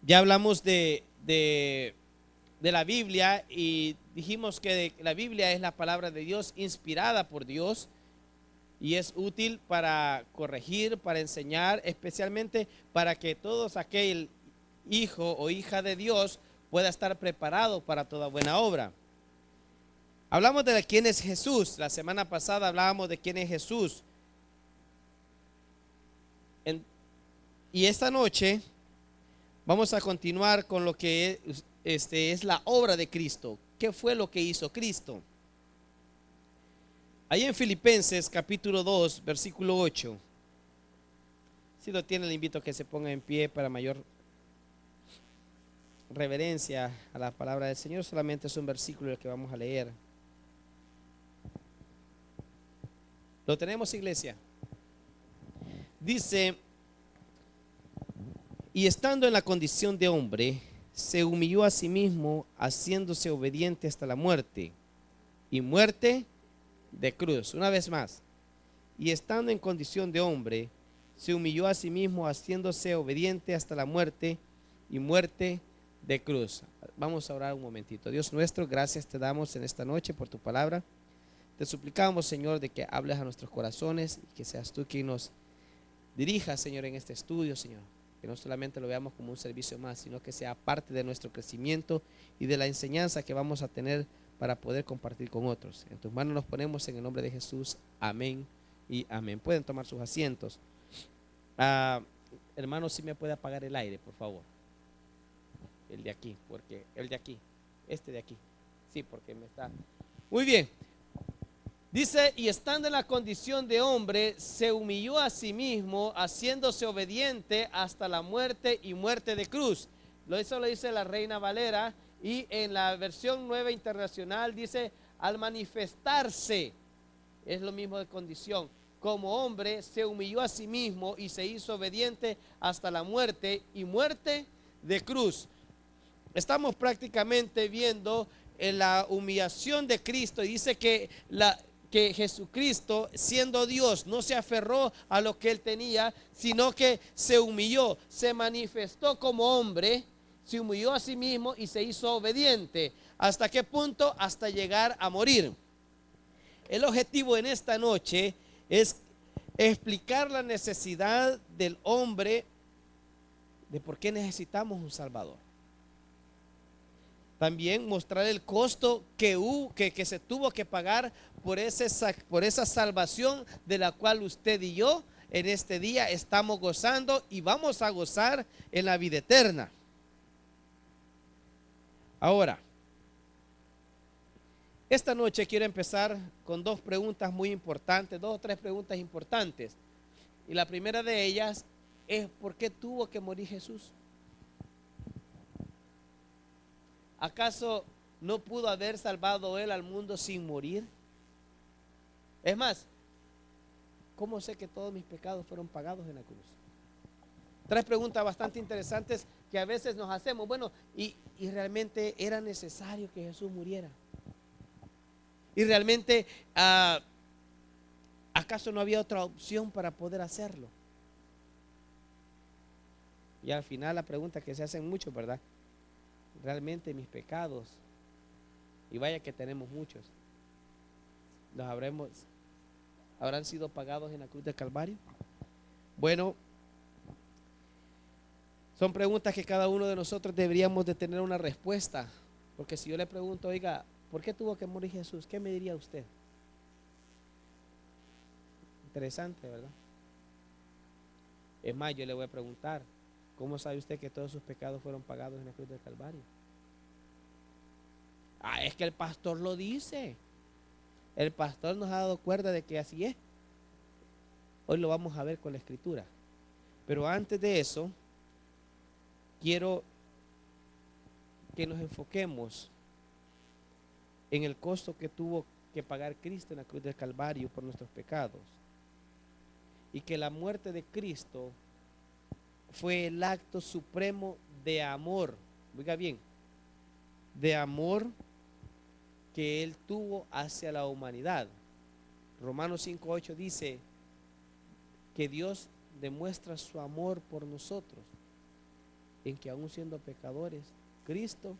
Ya hablamos de la Biblia y dijimos que la Biblia es la palabra de Dios inspirada por Dios y es útil para corregir, para enseñar, especialmente para que todos aquel hijo o hija de Dios pueda estar preparado para toda buena obra. Hablamos de quién es Jesús. La semana pasada hablábamos de quién es Jesús. Y esta noche vamos a continuar con lo que es la obra de Cristo. ¿Qué fue lo que hizo Cristo? Ahí en Filipenses capítulo 2, versículo 8. Si lo tiene, le invito a que se ponga en pie para mayor reverencia a la palabra del Señor. Solamente es un versículo el que vamos a leer. ¿Lo tenemos, iglesia? Dice: y estando en la condición de hombre, se humilló a sí mismo, haciéndose obediente hasta la muerte, y muerte de cruz. Una vez más. Y estando en condición de hombre, se humilló a sí mismo, haciéndose obediente hasta la muerte, y muerte de cruz. Vamos a orar un momentito. Dios nuestro, gracias te damos en esta noche por tu palabra. Te suplicamos, Señor, de que hables a nuestros corazones y que seas tú quien nos dirija, Señor, en este estudio, Señor. Que no solamente lo veamos como un servicio más, sino que sea parte de nuestro crecimiento y de la enseñanza que vamos a tener para poder compartir con otros. En tus manos nos ponemos en el nombre de Jesús. Amén y amén. Pueden tomar sus asientos. Hermano, si me puede apagar el aire, por favor. El de aquí, porque el de aquí, este de aquí. Sí, porque me está. Muy bien. Dice: y estando en la condición de hombre, se humilló a sí mismo, haciéndose obediente hasta la muerte y muerte de cruz. Eso lo dice la Reina Valera, y en la versión nueva internacional dice: al manifestarse, es lo mismo de condición, como hombre, se humilló a sí mismo y se hizo obediente hasta la muerte y muerte de cruz. Estamos prácticamente viendo en la humillación de Cristo, y dice que Jesucristo, siendo Dios, no se aferró a lo que él tenía, sino que se humilló, se manifestó como hombre, se humilló a sí mismo y se hizo obediente. ¿Hasta qué punto? Hasta llegar a morir. El objetivo en esta noche es explicar la necesidad del hombre de por qué necesitamos un Salvador. También mostrar el costo que se tuvo que pagar por esa salvación de la cual usted y yo en este día estamos gozando y vamos a gozar en la vida eterna. Ahora, esta noche quiero empezar con dos preguntas muy importantes, dos o tres preguntas importantes. Y la primera de ellas es: ¿por qué tuvo que morir Jesús? ¿Acaso no pudo haber salvado él al mundo sin morir? Es más, ¿cómo sé que todos mis pecados fueron pagados en la cruz? Tres preguntas bastante interesantes que a veces nos hacemos. Bueno, y realmente era necesario que Jesús muriera. Y realmente, ¿acaso no había otra opción para poder hacerlo? Y al final la pregunta que se hacen muchos, ¿verdad? Realmente mis pecados, y vaya que tenemos muchos, los habrán sido pagados en la cruz del Calvario. Bueno, son preguntas que cada uno de nosotros deberíamos de tener una respuesta. Porque si yo le pregunto: oiga, ¿por qué tuvo que morir Jesús? ¿Qué me diría usted? Interesante, ¿verdad? Es más, yo le voy a preguntar: ¿cómo sabe usted que todos sus pecados fueron pagados en la cruz del Calvario? Es que el pastor lo dice. El pastor nos ha dado cuerda de que así es. Hoy lo vamos a ver con la escritura. Pero antes de eso, quiero que nos enfoquemos en el costo que tuvo que pagar Cristo en la cruz del Calvario por nuestros pecados. Y que la muerte de Cristo fue el acto supremo de amor. Oiga bien, de amor que Él tuvo hacia la humanidad. Romanos 5:8 dice que Dios demuestra su amor por nosotros, en que aún siendo pecadores, Cristo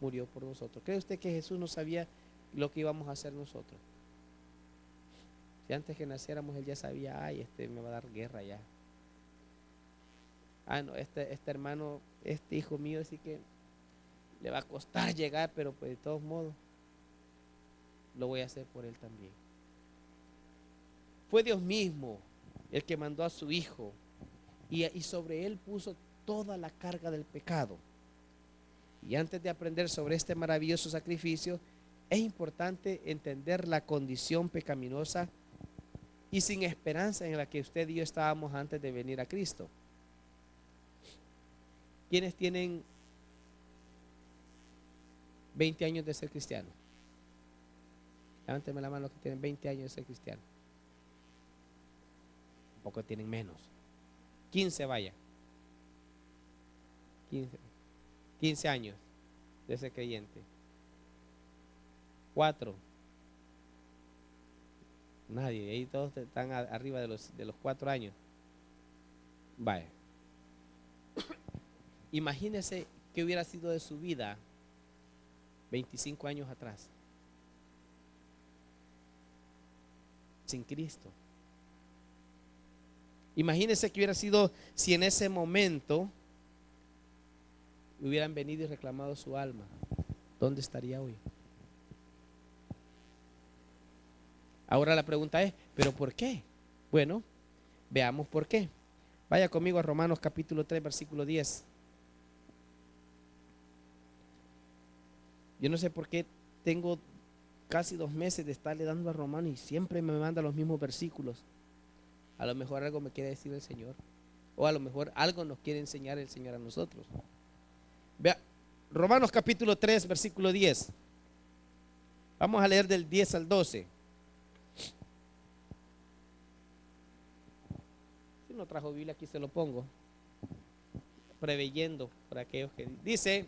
murió por nosotros. ¿Cree usted que Jesús no sabía lo que íbamos a hacer nosotros? Si antes que naciéramos Él ya sabía, ay, me va a dar guerra ya. Ah, no, este hermano, este hijo mío, así que le va a costar llegar, pero pues de todos modos lo voy a hacer por él también. Fue Dios mismo el que mandó a su hijo y sobre él puso toda la carga del pecado. Y antes de aprender sobre este maravilloso sacrificio, es importante entender la condición pecaminosa y sin esperanza en la que usted y yo estábamos antes de venir a Cristo. ¿Quiénes tienen 20 años de ser cristiano? Levánteme la mano los que tienen 20 años de ser cristiano. Un poco tienen menos. 15, vaya. 15 años de ser creyente. 4. Nadie. Ahí todos están arriba de los 4 años. Vaya. Imagínese qué hubiera sido de su vida 25 años atrás, sin Cristo. Imagínese que hubiera sido si en ese momento hubieran venido y reclamado su alma. ¿Dónde estaría hoy? Ahora la pregunta es, ¿pero por qué? Bueno, veamos por qué. Vaya conmigo a Romanos capítulo 3, versículo 10. Yo no sé por qué tengo casi 2 meses de estarle dando a Romanos y siempre me manda los mismos versículos. A lo mejor algo me quiere decir el Señor, o a lo mejor algo nos quiere enseñar el Señor a nosotros. Vea, Romanos capítulo 3, versículo 10. Vamos a leer del 10 al 12. Si no trajo Biblia, aquí se lo pongo, preveyendo para aquellos que dice,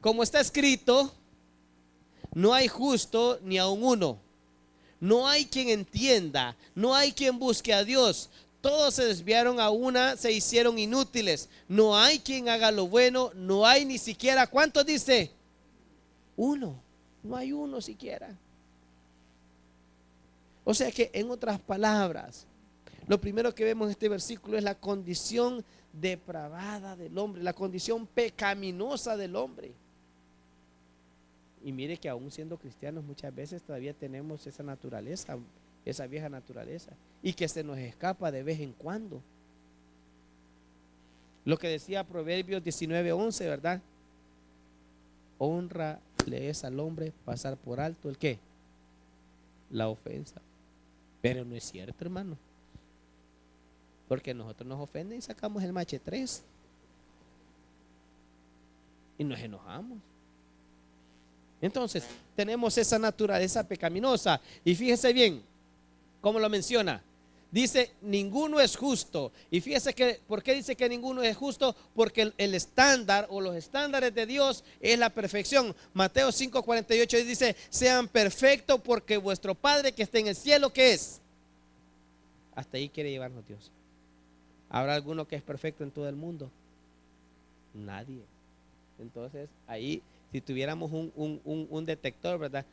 como está escrito, no hay justo ni aun uno. No hay quien entienda, no hay quien busque a Dios. Todos se desviaron a una, se hicieron inútiles. No hay quien haga lo bueno, no hay ni siquiera, ¿cuántos dice? Uno, no hay uno siquiera. O sea que en otras palabras, lo primero que vemos en este versículo es la condición depravada del hombre, la condición pecaminosa del hombre. Y mire que aún siendo cristianos muchas veces todavía tenemos esa naturaleza, esa vieja naturaleza, y que se nos escapa de vez en cuando. Lo que decía Proverbios 19:11, ¿verdad? Honra le es al hombre pasar por alto ¿el qué? La ofensa. Pero no es cierto, hermano, porque nosotros nos ofenden y sacamos el mache 3 y nos enojamos. Entonces, tenemos esa naturaleza pecaminosa. Y fíjese bien, cómo lo menciona. Dice, ninguno es justo. Y fíjese que, ¿por qué dice que ninguno es justo? Porque el estándar o los estándares de Dios es la perfección. Mateo 5:48 dice, sean perfectos porque vuestro Padre que está en el cielo, ¿qué es? Hasta ahí quiere llevarnos Dios. ¿Habrá alguno que es perfecto en todo el mundo? Nadie. Entonces, ahí, si tuviéramos un detector, ¿verdad?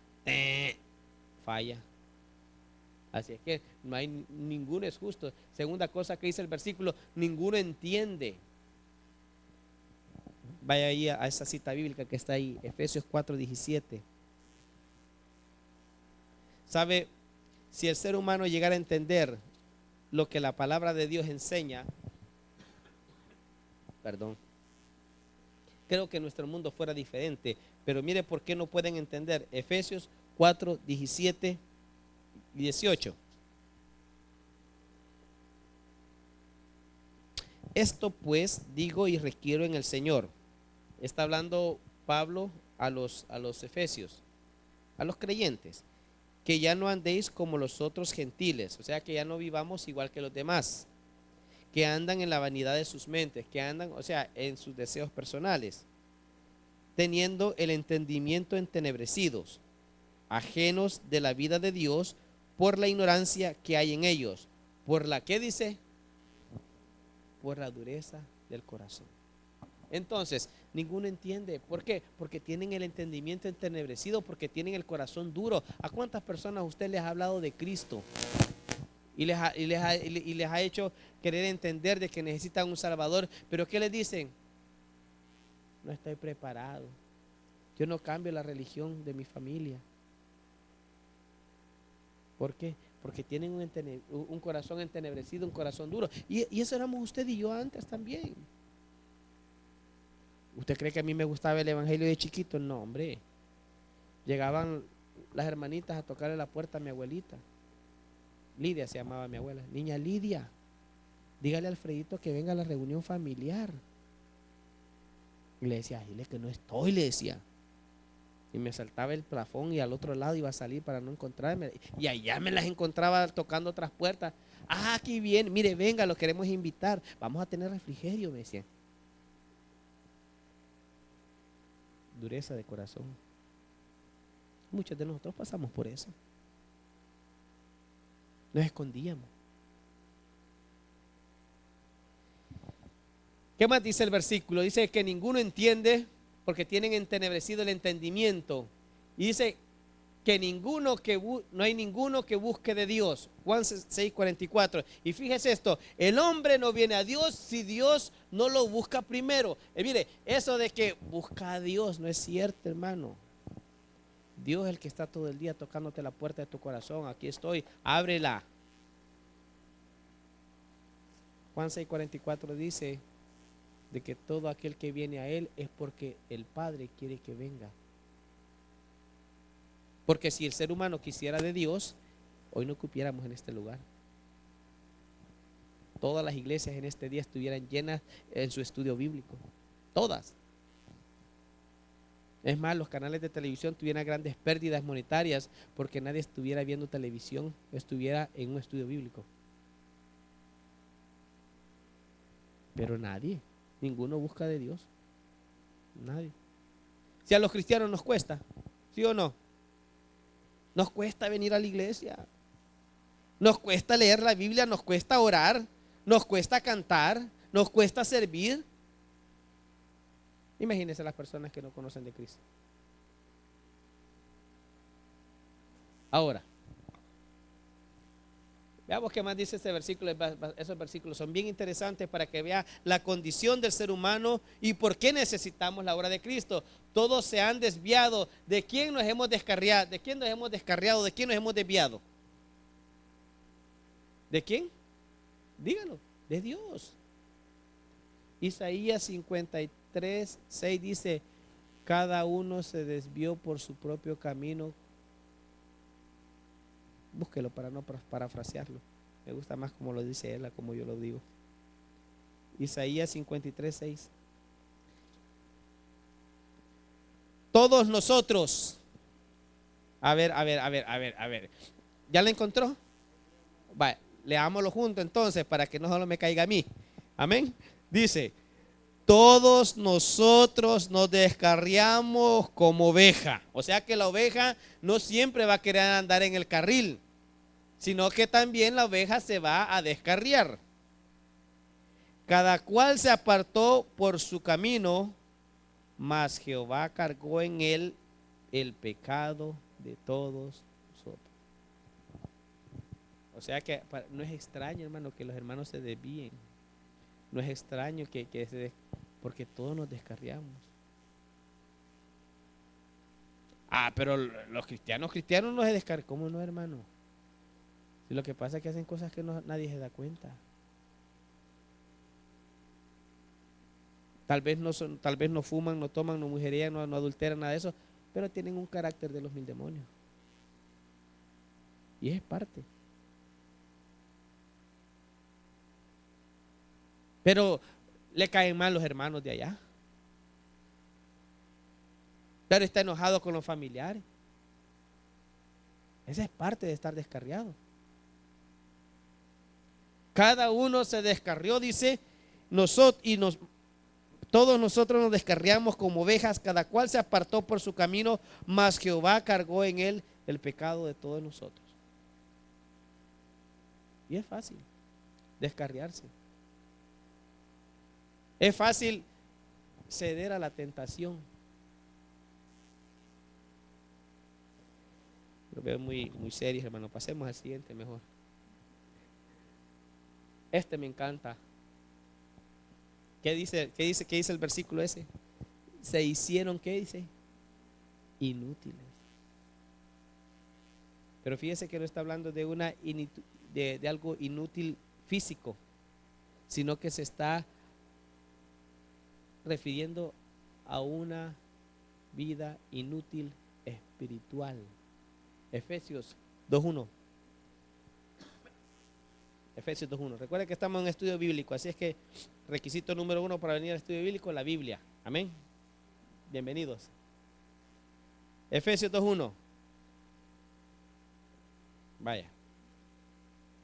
Falla. Así es que no hay, ninguno es justo. Segunda cosa que dice el versículo, ninguno entiende. Vaya ahí a esa cita bíblica que está ahí, Efesios 4:17. ¿Sabe? Si el ser humano llegara a entender lo que la palabra de Dios enseña, creo que nuestro mundo fuera diferente. Pero mire por qué no pueden entender. Efesios 4:17 y 18. Esto pues digo y requiero en el Señor. Está hablando Pablo a los efesios, a los creyentes, que ya no andéis como los otros gentiles, o sea que ya no vivamos igual que los demás, que andan en la vanidad de sus mentes, que andan, o sea, en sus deseos personales, teniendo el entendimiento entenebrecidos, ajenos de la vida de Dios por la ignorancia que hay en ellos. ¿Por la qué dice? Por la dureza del corazón. Entonces, ninguno entiende. ¿Por qué? Porque tienen el entendimiento entenebrecido, porque tienen el corazón duro. ¿A cuántas personas usted les ha hablado de Cristo? Y les ha hecho querer entender de que necesitan un Salvador. Pero ¿qué les dicen? No estoy preparado. Yo no cambio la religión de mi familia. ¿Por qué? Porque tienen un corazón entenebrecido, un corazón duro. Y eso éramos usted y yo antes también. ¿Usted cree que a mí me gustaba el evangelio de chiquito? No, hombre. Llegaban las hermanitas a tocarle la puerta a mi abuelita. Lidia se llamaba mi abuela. Niña Lidia, dígale a Alfredito que venga a la reunión familiar. Y le decía, dile que no estoy, le decía. Y me saltaba el plafón y al otro lado iba a salir para no encontrarme. Y allá me las encontraba tocando otras puertas. Ah, aquí viene, mire, venga, lo queremos invitar. Vamos a tener refrigerio, me decían. Dureza de corazón. Muchos de nosotros pasamos por eso. Nos escondíamos. ¿Qué más dice el versículo? Dice que ninguno entiende porque tienen entenebrecido el entendimiento. Y dice que no hay ninguno que busque de Dios. Juan 6:44. Y fíjese esto, el hombre no viene a Dios si Dios no lo busca primero. Mire, eso de que busca a Dios no es cierto, hermano. Dios es el que está todo el día tocándote la puerta de tu corazón. Aquí estoy, ábrela. Juan 6:44 dice de que todo aquel que viene a Él es porque el Padre quiere que venga. Porque si el ser humano quisiera de Dios, hoy no cupiéramos en este lugar. Todas las iglesias en este día estuvieran llenas en su estudio bíblico. Todas. Es más, los canales de televisión tuvieran grandes pérdidas monetarias porque nadie estuviera viendo televisión, estuviera en un estudio bíblico. Pero nadie, ninguno busca de Dios. Nadie. Si a los cristianos nos cuesta, ¿sí o no? Nos cuesta venir a la iglesia. Nos cuesta leer la Biblia, nos cuesta orar, nos cuesta cantar, nos cuesta servir. Imagínense las personas que no conocen de Cristo. Ahora, veamos qué más dice este versículo. Esos versículos son bien interesantes para que vea la condición del ser humano y por qué necesitamos la obra de Cristo. Todos se han desviado. ¿De quién nos hemos descarriado? ¿De quién nos hemos descarriado? ¿De quién nos hemos desviado? ¿De quién? Dígalo, de Dios. Isaías 53:6 dice, cada uno se desvió por su propio camino. Búsquelo para no parafrasearlo. Me gusta más como lo dice él, como yo lo digo. Isaías 53:6. Todos nosotros. A ver. ¿Ya la encontró? Vale, leámoslo juntos entonces para que no solo me caiga a mí. Amén. Dice, todos nosotros nos descarriamos como oveja. O sea que la oveja no siempre va a querer andar en el carril, sino que también la oveja se va a descarriar. Cada cual se apartó por su camino, mas Jehová cargó en él el pecado de todos nosotros. O sea que no es extraño, hermano, que los hermanos se desvíen. No es extraño porque todos nos descarriamos. Pero los cristianos no se descargan. ¿Cómo no, hermano? Si lo que pasa es que hacen cosas que nadie se da cuenta. Tal vez no fuman, no toman, no mujerían, no adulteran, nada de eso, pero tienen un carácter de los mil demonios. Y es parte. Pero le caen mal los hermanos de allá. Pero está enojado con los familiares. Esa es parte de estar descarriado. Cada uno se descarrió, dice, todos nosotros nos descarriamos como ovejas, cada cual se apartó por su camino, mas Jehová cargó en él el pecado de todos nosotros. Y es fácil descarriarse. Es fácil ceder a la tentación. Lo veo muy serio, hermano. Pasemos al siguiente mejor. Este me encanta. ¿Qué dice el versículo ese? Se hicieron, ¿qué dice? Inútiles. Pero fíjese que no está hablando de algo inútil físico, sino que se está refiriendo a una vida inútil espiritual. Efesios 2:1. Efesios 2:1. Recuerda que estamos en estudio bíblico, así es que requisito número 1 para venir al estudio bíblico, la Biblia. Amén. Bienvenidos. Efesios 2:1. Vaya.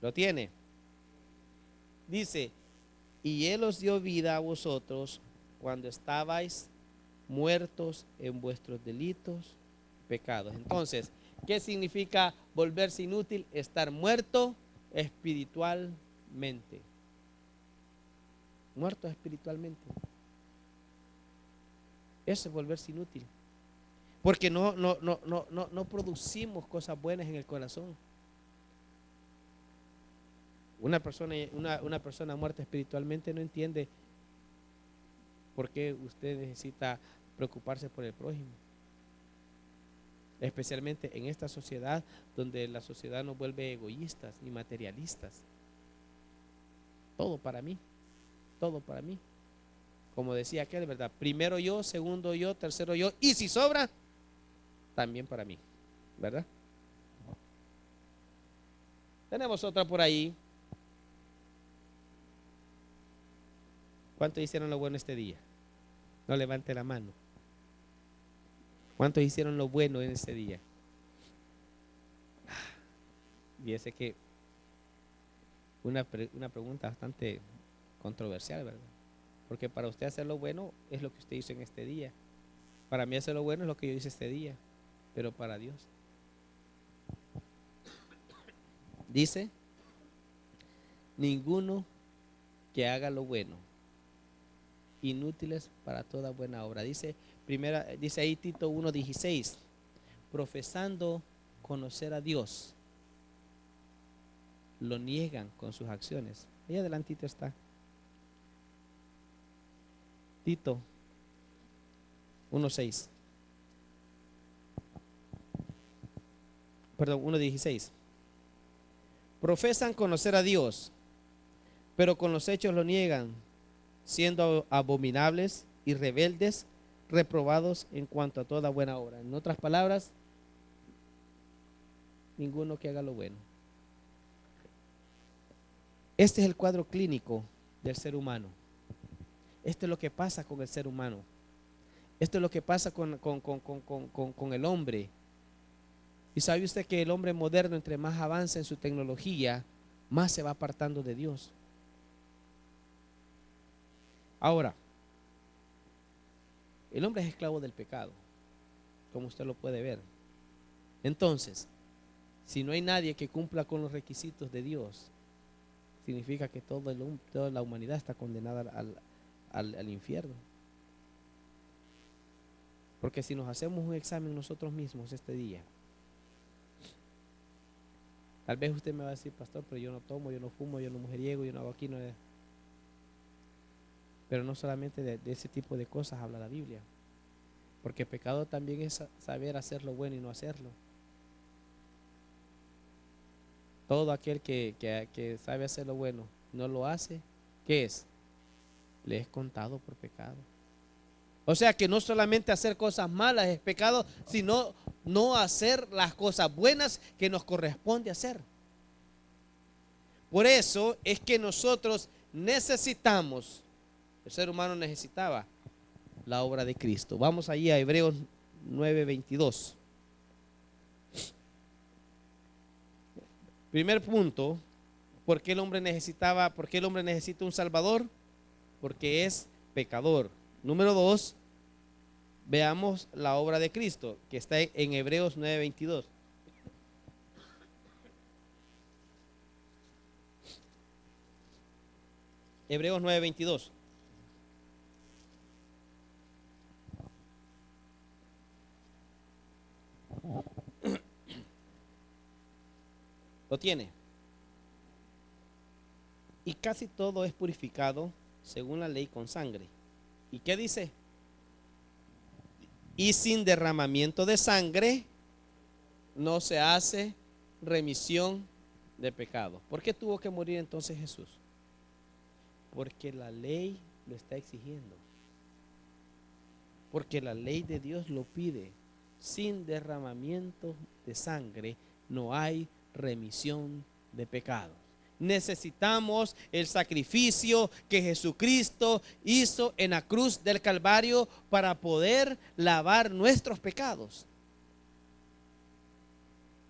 ¿Lo tiene? Dice, y Él os dio vida a vosotros cuando estabais muertos en vuestros delitos, pecados. Entonces, ¿qué significa volverse inútil? Estar muerto espiritualmente. Muerto espiritualmente. Eso es volverse inútil. Porque no producimos cosas buenas en el corazón. Una persona muerta espiritualmente no entiende por qué usted necesita preocuparse por el prójimo. Especialmente en esta sociedad donde la sociedad nos vuelve egoístas y materialistas. Todo para mí, todo para mí. Como decía aquel, ¿verdad? Primero yo, segundo yo, tercero yo, y si sobra, también para mí, ¿verdad? Tenemos otra por ahí. ¿Cuántos hicieron lo bueno este día? No levante la mano. ¿Cuántos hicieron lo bueno en este día? Fíjese que una pregunta bastante controversial, ¿verdad? Porque para usted hacer lo bueno es lo que usted hizo en este día. Para mí hacer lo bueno es lo que yo hice este día. Pero para Dios. Dice, ninguno que haga lo bueno, inútiles para toda buena obra. Dice ahí Tito 1:16, profesando conocer a Dios, lo niegan con sus acciones. Ahí adelantito está. Tito 1:6. Perdón, 1:16. Profesan conocer a Dios, pero con los hechos lo niegan, siendo abominables y rebeldes, reprobados en cuanto a toda buena obra. En otras palabras, ninguno que haga lo bueno. Este es el cuadro clínico del ser humano. Esto es lo que pasa con el ser humano. Esto es lo que pasa con el hombre. Y sabe usted que el hombre moderno, entre más avanza en su tecnología, más se va apartando de Dios. Ahora, el hombre es esclavo del pecado, como usted lo puede ver. Entonces, si no hay nadie que cumpla con los requisitos de Dios, significa que toda la humanidad está condenada al infierno. Porque si nos hacemos un examen nosotros mismos este día, tal vez usted me va a decir, pastor, pero yo no tomo, yo no fumo, yo no mujeriego, yo no hago aquí, no. Pero no solamente de ese tipo de cosas habla la Biblia. Porque pecado también es saber hacer lo bueno y no hacerlo. Todo aquel que sabe hacer lo bueno no lo hace, ¿qué es? Le es contado por pecado. O sea que no solamente hacer cosas malas es pecado, sino no hacer las cosas buenas que nos corresponde hacer. Por eso es que nosotros necesitamos, el ser humano necesitaba la obra de Cristo. Vamos allí a Hebreos 9:22. Primer punto, ¿por qué el hombre necesita un Salvador? Porque es pecador. Número 2, veamos la obra de Cristo, que está en Hebreos 9:22. Hebreos 9:22. Lo tiene. Y casi todo es purificado según la ley con sangre. ¿Y qué dice? Y sin derramamiento de sangre no se hace remisión de pecado. ¿Por qué tuvo que morir entonces Jesús? Porque la ley lo está exigiendo. Porque la ley de Dios lo pide. Sin derramamiento de sangre no hay remisión de pecados. Necesitamos el sacrificio que Jesucristo hizo en la cruz del Calvario para poder lavar nuestros pecados.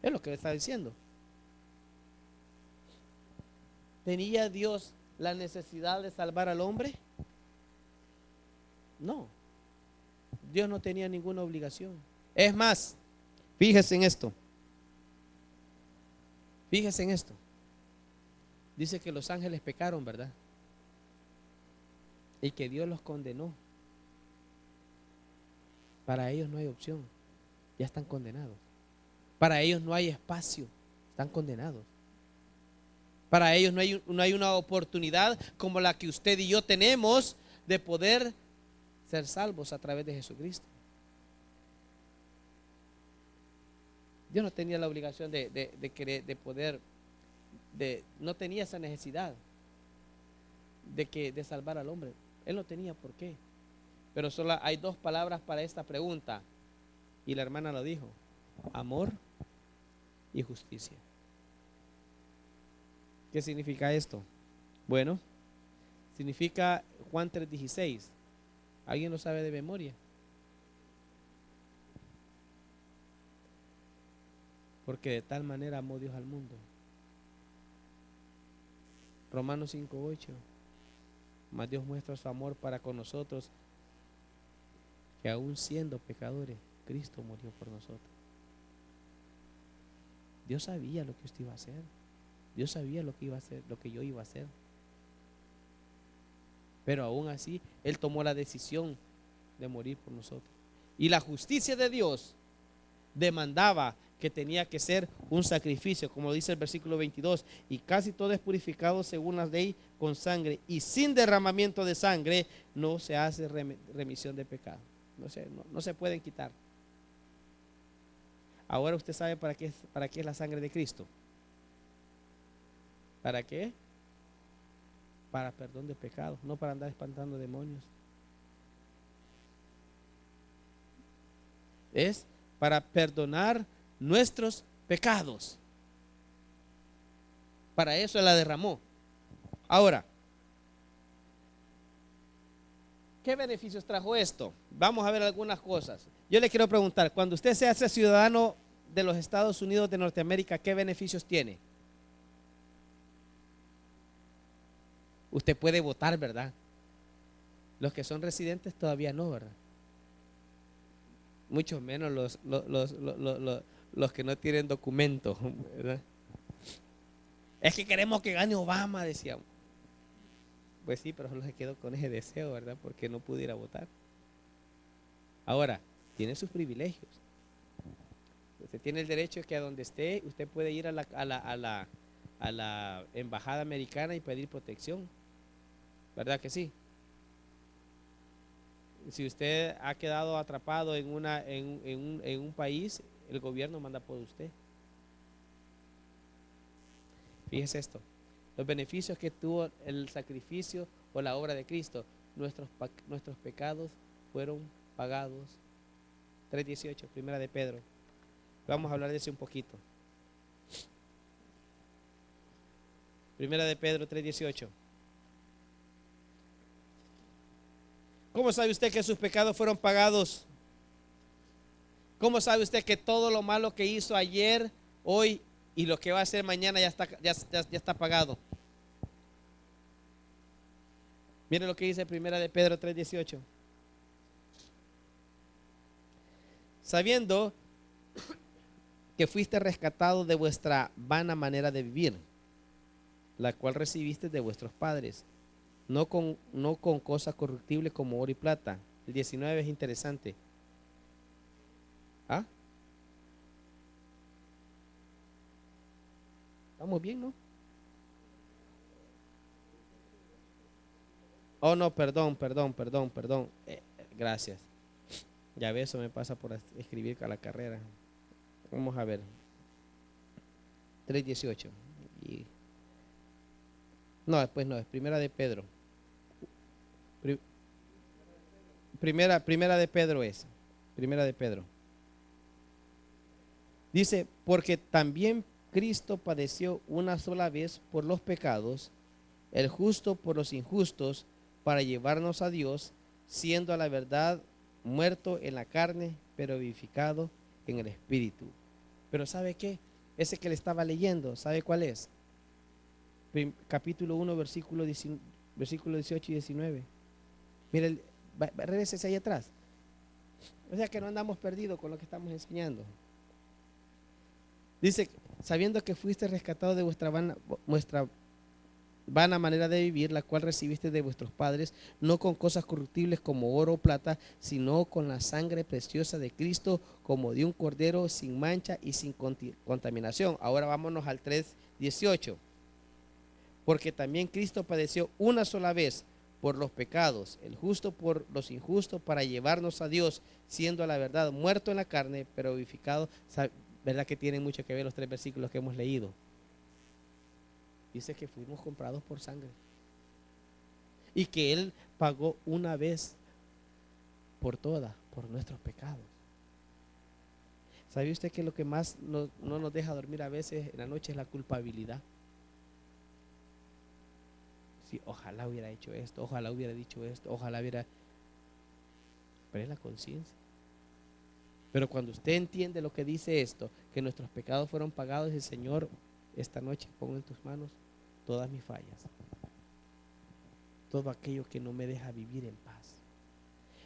Es lo que le está diciendo. ¿Tenía Dios la necesidad de salvar al hombre? No. Dios no tenía ninguna obligación. Es más, fíjese en esto. Fíjese en esto. Dice que los ángeles pecaron, ¿verdad? Y que Dios los condenó. Para ellos no hay opción. Ya están condenados. Para ellos no hay espacio. Están condenados. Para ellos no hay una oportunidad como la que usted y yo tenemos de poder ser salvos a través de Jesucristo. Dios no tenía la obligación de querer, de poder, no tenía esa necesidad de salvar al hombre. Él no tenía por qué. Pero solo hay dos palabras para esta pregunta. Y la hermana lo dijo: amor y justicia. ¿Qué significa esto? Bueno, significa Juan 3:16. ¿Alguien lo sabe de memoria? Porque de tal manera amó Dios al mundo. Romanos 5:8. Mas Dios muestra su amor para con nosotros, que aún siendo pecadores, Cristo murió por nosotros. Dios sabía lo que usted iba a hacer. Dios sabía lo que iba a hacer, lo que yo iba a hacer. Pero aún así, Él tomó la decisión de morir por nosotros. Y la justicia de Dios demandaba que tenía que ser un sacrificio, como dice el versículo 22, y casi todo es purificado según la ley con sangre, y sin derramamiento de sangre no se hace remisión de pecado. No se pueden quitar. Ahora usted sabe para qué es la sangre de Cristo. ¿Para qué? Para perdón de pecados, no para andar espantando demonios. Es para perdonar nuestros pecados. Para eso Él la derramó. Ahora, ¿qué beneficios trajo esto? Vamos a ver algunas cosas. Yo le quiero preguntar, cuando usted se hace ciudadano de los Estados Unidos de Norteamérica, ¿qué beneficios tiene? Usted puede votar, ¿verdad? Los que son residentes todavía no, ¿verdad? Mucho menos los que no tienen documentos, ¿verdad? Es que queremos que gane Obama, decíamos. Pues sí, pero solo se quedó con ese deseo, ¿verdad? Porque no pudiera votar. Ahora, tiene sus privilegios. Usted tiene el derecho que a donde esté, usted puede ir a la embajada americana y pedir protección. ¿Verdad que sí? Si usted ha quedado atrapado en un país, el gobierno manda por usted. Fíjese esto: los beneficios que tuvo el sacrificio o la obra de Cristo. Nuestros pecados fueron pagados. 3:18, primera de Pedro. Vamos a hablar de eso un poquito. Primera de Pedro 3:18. ¿Cómo sabe usted que sus pecados fueron pagados? ¿Cómo sabe usted que todo lo malo que hizo ayer, hoy y lo que va a hacer mañana ya está pagado? Mire lo que dice primera de Pedro 3:18. Sabiendo que fuiste rescatado de vuestra vana manera de vivir, la cual recibiste de vuestros padres, no con cosas corruptibles como oro y plata. El 19 es interesante. ¿Ah? ¿Estamos bien, no? Oh, no, perdón. Gracias. Ya ves, eso me pasa por escribir a la carrera. Vamos a ver. 3:18. Y... No, después no, es primera de Pedro. Pri- primera de Pedro es. Primera de Pedro. Dice, porque también Cristo padeció una sola vez por los pecados, el justo por los injustos, para llevarnos a Dios, siendo a la verdad muerto en la carne, pero vivificado en el espíritu. Pero ¿sabe qué? Ese que le estaba leyendo, ¿sabe cuál es? Capítulo 1, versículo 18 y 19. Mire, regrésese ahí atrás. O sea que no andamos perdidos con lo que estamos enseñando. Dice, sabiendo que fuiste rescatado de vuestra vana manera de vivir, la cual recibiste de vuestros padres, no con cosas corruptibles como oro o plata, sino con la sangre preciosa de Cristo, como de un cordero sin mancha y sin contaminación. Ahora vámonos al 3:18. Porque también Cristo padeció una sola vez por los pecados, el justo por los injustos, para llevarnos a Dios, siendo a la verdad muerto en la carne, pero vivificado. ¿Verdad que tienen mucho que ver los 3 versículos que hemos leído? Dice que fuimos comprados por sangre y que Él pagó una vez por todas, por nuestros pecados. ¿Sabe usted que lo que más no nos deja dormir a veces en la noche es la culpabilidad? Sí, ojalá hubiera hecho esto, ojalá hubiera dicho esto, ojalá hubiera... Pero es la conciencia. Pero cuando usted entiende lo que dice esto, que nuestros pecados fueron pagados, el Señor, esta noche pongo en tus manos todas mis fallas, todo aquello que no me deja vivir en paz.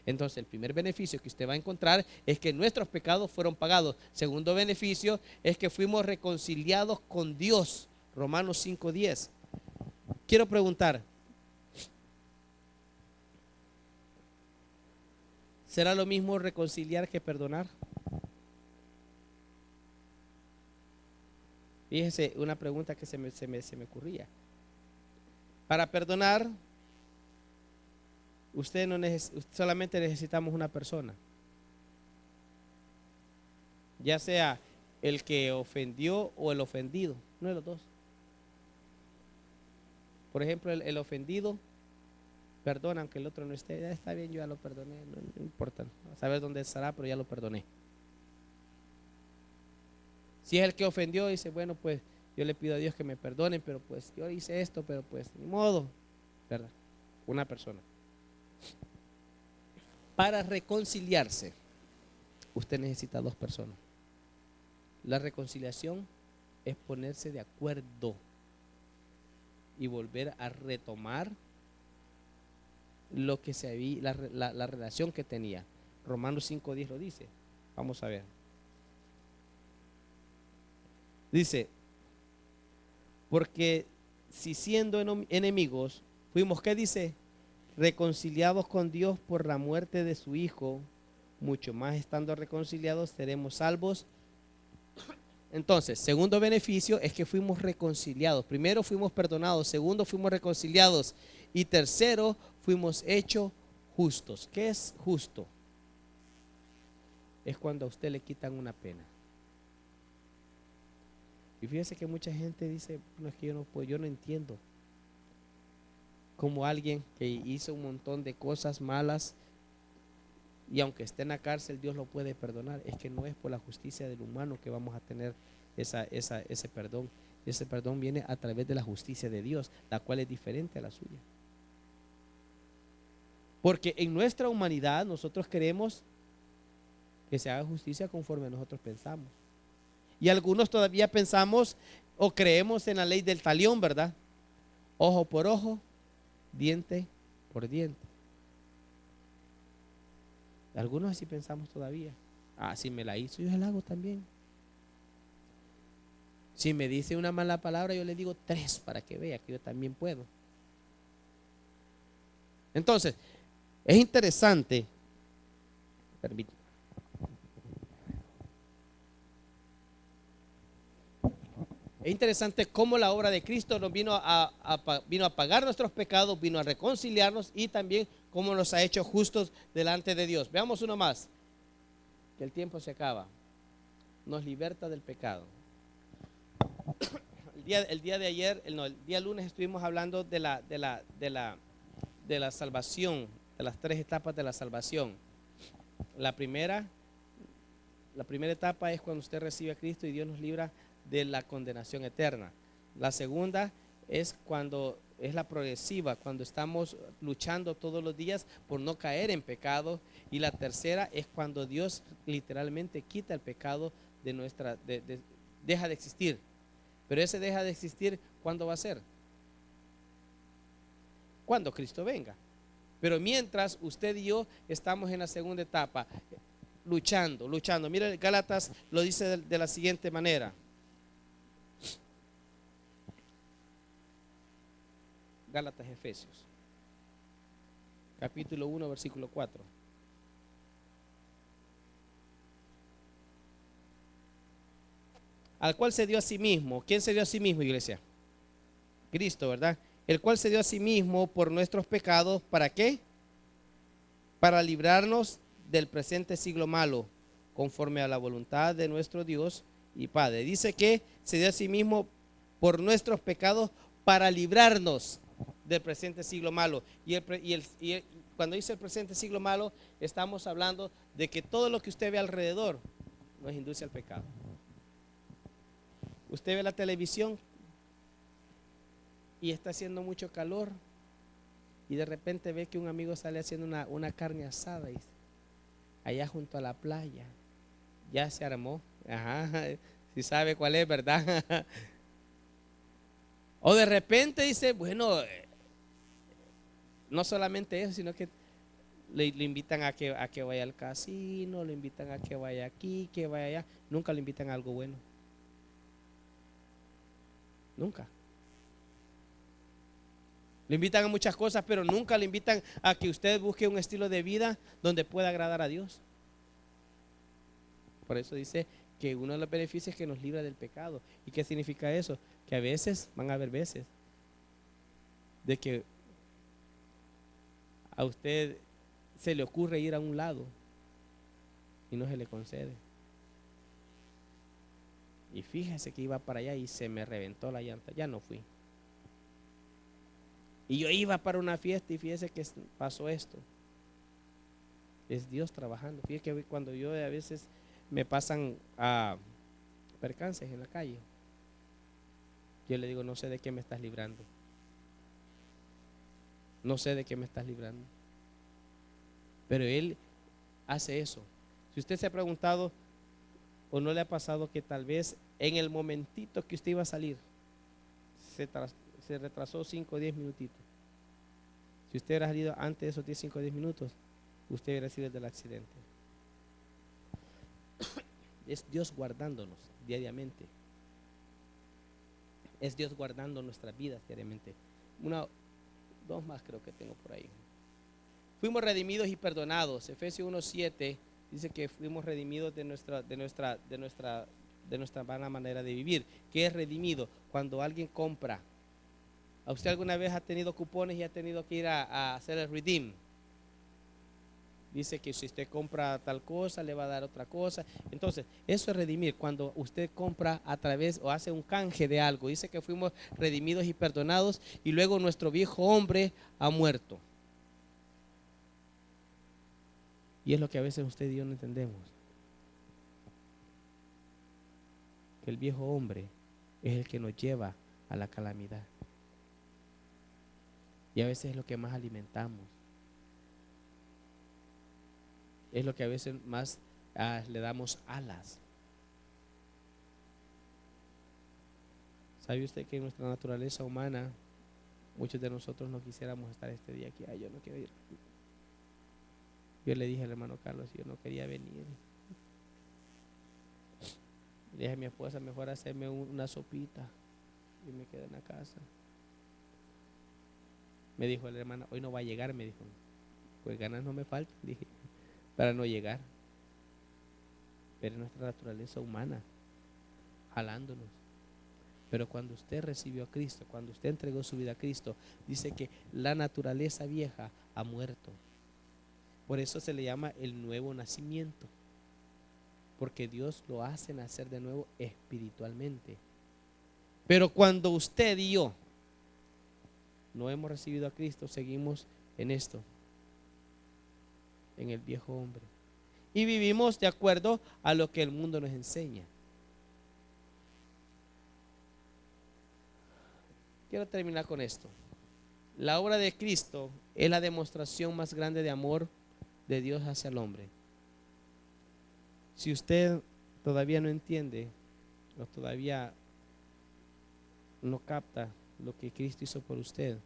Entonces el primer beneficio que usted va a encontrar es que nuestros pecados fueron pagados. Segundo beneficio es que fuimos reconciliados con Dios. Romanos 5:10. Quiero preguntar, ¿será lo mismo reconciliar que perdonar? Fíjese, una pregunta que se me ocurría. Para perdonar, usted solamente necesitamos una persona, ya sea el que ofendió o el ofendido, no de los dos. Por ejemplo, el ofendido perdona aunque el otro no esté. Ya está bien, yo ya lo perdoné, no importa, a saber dónde estará, pero ya lo perdoné. Si es el que ofendió, dice, bueno, pues yo le pido a Dios que me perdone, pero pues yo hice esto, pero pues ni modo, ¿verdad? Una persona. Para reconciliarse, usted necesita dos personas. La reconciliación es ponerse de acuerdo y volver a retomar lo que se había, la relación que tenía. Romanos 5:10 lo dice. Vamos a ver. Dice, porque si siendo enemigos, fuimos, ¿qué dice? Reconciliados con Dios por la muerte de su Hijo, mucho más estando reconciliados seremos salvos. Entonces, segundo beneficio es que fuimos reconciliados. Primero fuimos perdonados, segundo fuimos reconciliados y tercero fuimos hechos justos. ¿Qué es justo? Es cuando a usted le quitan una pena. Y fíjese que mucha gente dice, no, es que yo no puedo, yo no entiendo cómo alguien que hizo un montón de cosas malas y aunque esté en la cárcel Dios lo puede perdonar. Es que no es por la justicia del humano que vamos a tener ese perdón. Ese perdón viene a través de la justicia de Dios, la cual es diferente a la suya. Porque en nuestra humanidad nosotros queremos que se haga justicia conforme nosotros pensamos. Y algunos todavía pensamos o creemos en la ley del talión, ¿verdad? Ojo por ojo, diente por diente. Algunos así pensamos todavía. Ah, si me la hizo, yo se la hago también. Si me dice una mala palabra, yo le digo 3 para que vea que yo también puedo. Entonces, es interesante. Permítame. Es interesante cómo la obra de Cristo nos vino a pagar nuestros pecados, vino a reconciliarnos y también cómo nos ha hecho justos delante de Dios. Veamos uno más, que el tiempo se acaba. Nos liberta del pecado. El día de ayer, no, el día lunes estuvimos hablando de la salvación, de las tres etapas de la salvación. La primera etapa es cuando usted recibe a Cristo y Dios nos libra de la condenación eterna. La segunda es cuando es la progresiva, cuando estamos luchando todos los días por no caer en pecado. Y la tercera es cuando Dios literalmente quita el pecado de deja de existir. Pero ese deja de existir, ¿cuándo va a ser? Cuando Cristo venga. Pero mientras usted y yo estamos en la segunda etapa, luchando. Mire, Gálatas lo dice de la siguiente manera. Gálatas, Efesios, capítulo 1, versículo 4. Al cual se dio a sí mismo. ¿Quién se dio a sí mismo, iglesia? Cristo, ¿verdad? El cual se dio a sí mismo por nuestros pecados. ¿Para qué? Para librarnos del presente siglo malo, conforme a la voluntad de nuestro Dios y Padre. Dice que se dio a sí mismo por nuestros pecados para librarnos del presente siglo malo. Cuando dice el presente siglo malo, estamos hablando de que todo lo que usted ve alrededor nos induce al pecado. Usted ve la televisión y está haciendo mucho calor y de repente ve que un amigo sale haciendo una carne asada y allá junto a la playa. Ya se armó. Ajá, si sabe cuál es, ¿verdad? O de repente dice, bueno, no solamente eso, sino que le invitan a que vaya al casino, le invitan a que vaya aquí, que vaya allá. Nunca le invitan a algo bueno. Nunca. Le invitan a muchas cosas, pero nunca le invitan a que usted busque un estilo de vida donde pueda agradar a Dios. Por eso dice que uno de los beneficios es que nos libra del pecado. ¿Y qué significa eso? Que a veces, van a haber veces, de que a usted se le ocurre ir a un lado y no se le concede. Y fíjese que iba para allá y se me reventó la llanta, ya no fui. Y yo iba para una fiesta y fíjese que pasó esto. Es Dios trabajando. Fíjese que cuando yo a veces me pasan a percances en la calle, yo le digo, no sé de qué me estás librando. No sé de qué me estás librando. Pero Él hace eso. Si usted se ha preguntado o no le ha pasado que tal vez en el momentito que usted iba a salir se retrasó 5 o 10 minutitos. Si usted hubiera salido antes de esos 5 o 10 minutos, usted hubiera sido el del accidente. Es Dios guardándonos diariamente. Es Dios guardando nuestras vidas diariamente. Dos más creo que tengo por ahí. Fuimos redimidos y perdonados. Efesios 1:7 dice que fuimos redimidos de nuestra mala manera de vivir. ¿Qué es redimido? Cuando alguien compra. ¿A usted alguna vez ha tenido cupones y ha tenido que ir a hacer el redeem? Dice que si usted compra tal cosa, le va a dar otra cosa. Entonces, eso es redimir. Cuando usted compra a través o hace un canje de algo. Dice que fuimos redimidos y perdonados y luego nuestro viejo hombre ha muerto. Y es lo que a veces usted y yo no entendemos. Que el viejo hombre es el que nos lleva a la calamidad. Y a veces es lo que más alimentamos. Es lo que a veces más le damos alas. ¿Sabe usted que en nuestra naturaleza humana muchos de nosotros no quisiéramos estar este día aquí? Yo no quiero ir. Yo le dije al hermano Carlos, yo no quería venir. Le dije a mi esposa, mejor hacerme una sopita y me quedé en la casa. Me dijo el hermano, hoy no va a llegar, me dijo. Pues ganas no me faltan, dije, para no llegar. Pero es nuestra naturaleza humana, jalándonos. Pero cuando usted recibió a Cristo, cuando usted entregó su vida a Cristo, dice que la naturaleza vieja ha muerto. Por eso se le llama el nuevo nacimiento, porque Dios lo hace nacer de nuevo espiritualmente. Pero cuando usted y yo no hemos recibido a Cristo, seguimos en esto, en el viejo hombre, y vivimos de acuerdo a lo que el mundo nos enseña. Quiero terminar con esto. La obra de Cristo es la demostración más grande de amor de Dios hacia el hombre. Si usted todavía no entiende o todavía no capta lo que Cristo hizo por usted,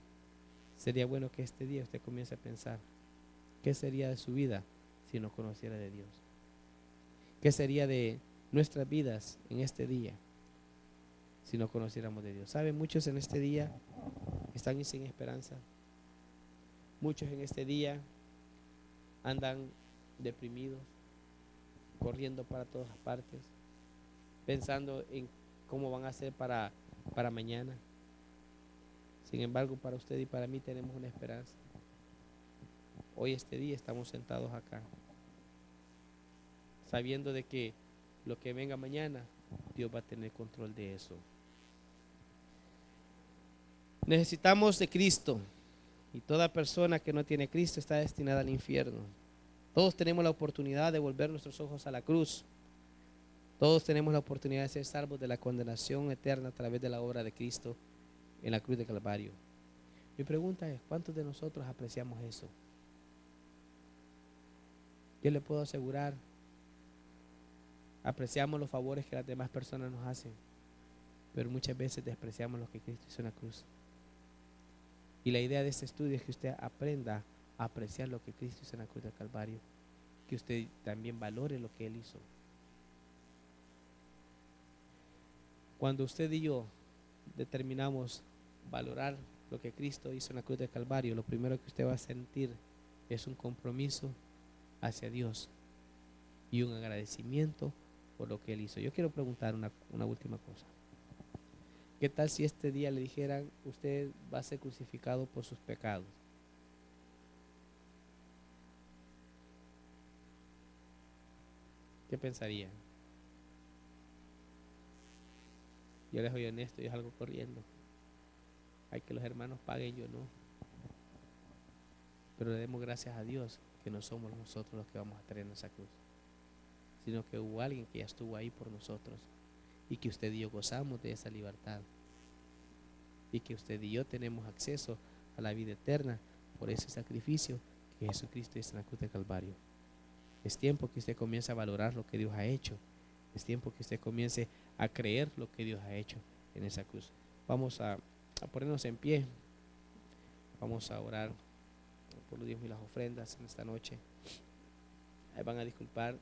sería bueno que este día usted comience a pensar: ¿qué sería de su vida si no conociera de Dios? ¿Qué sería de nuestras vidas en este día si no conociéramos de Dios? ¿Saben? Muchos en este día están sin esperanza. Muchos en este día andan deprimidos, corriendo para todas partes, pensando en cómo van a hacer para mañana. Sin embargo, para usted y para mí tenemos una esperanza. Hoy, este día, estamos sentados acá, sabiendo de que lo que venga mañana, Dios va a tener control de eso. Necesitamos de Cristo, y toda persona que no tiene Cristo está destinada al infierno. Todos tenemos la oportunidad de volver nuestros ojos a la cruz. Todos tenemos la oportunidad de ser salvos de la condenación eterna a través de la obra de Cristo en la cruz de Calvario. Mi pregunta es: ¿cuántos de nosotros apreciamos eso? Yo le puedo asegurar, apreciamos los favores que las demás personas nos hacen, pero muchas veces despreciamos lo que Cristo hizo en la cruz. Y la idea de este estudio es que usted aprenda a apreciar lo que Cristo hizo en la cruz del Calvario, que usted también valore lo que Él hizo. Cuando usted y yo determinamos valorar lo que Cristo hizo en la cruz del Calvario, lo primero que usted va a sentir es un compromiso hacia Dios y un agradecimiento por lo que Él hizo. Yo quiero preguntar una última cosa. ¿Qué tal si este día le dijeran: usted va a ser crucificado por sus pecados? ¿Qué pensaría? Yo les soy honesto, yo salgo corriendo. Hay que los hermanos paguen, yo no. Pero le demos gracias a Dios que no somos nosotros los que vamos a traer en esa cruz, sino que hubo alguien que ya estuvo ahí por nosotros, y que usted y yo gozamos de esa libertad, y que usted y yo tenemos acceso a la vida eterna por ese sacrificio que Jesucristo hizo en la cruz de Calvario. Es tiempo que usted comience a valorar lo que Dios ha hecho. Es tiempo que usted comience a creer lo que Dios ha hecho en esa cruz. Vamos a ponernos en pie. Vamos a orar por los diezmos y las ofrendas en esta noche. Van a disculpar